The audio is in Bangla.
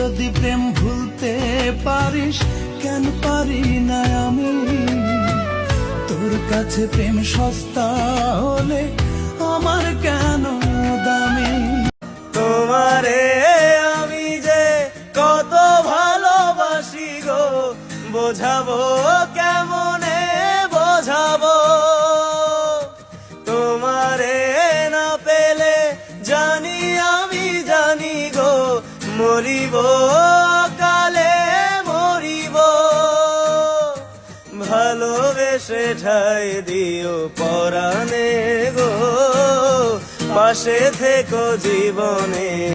যদি প্রেম ভুলতে পারিস, কেন পারি না আমি? তোর কাছে প্রেম সস্তা হলে আমার কেন দামি? তোমারে আমি যে কত ভালোবাসি গো, বোঝাবো কেমনে বোঝাবো? তোমারে না পেলে জানি আমি জানি গো, মরিব কালে মরিব। ভালোবেসে ঠাই দিও পরাণে গো, পাশে থেকো জীবনে।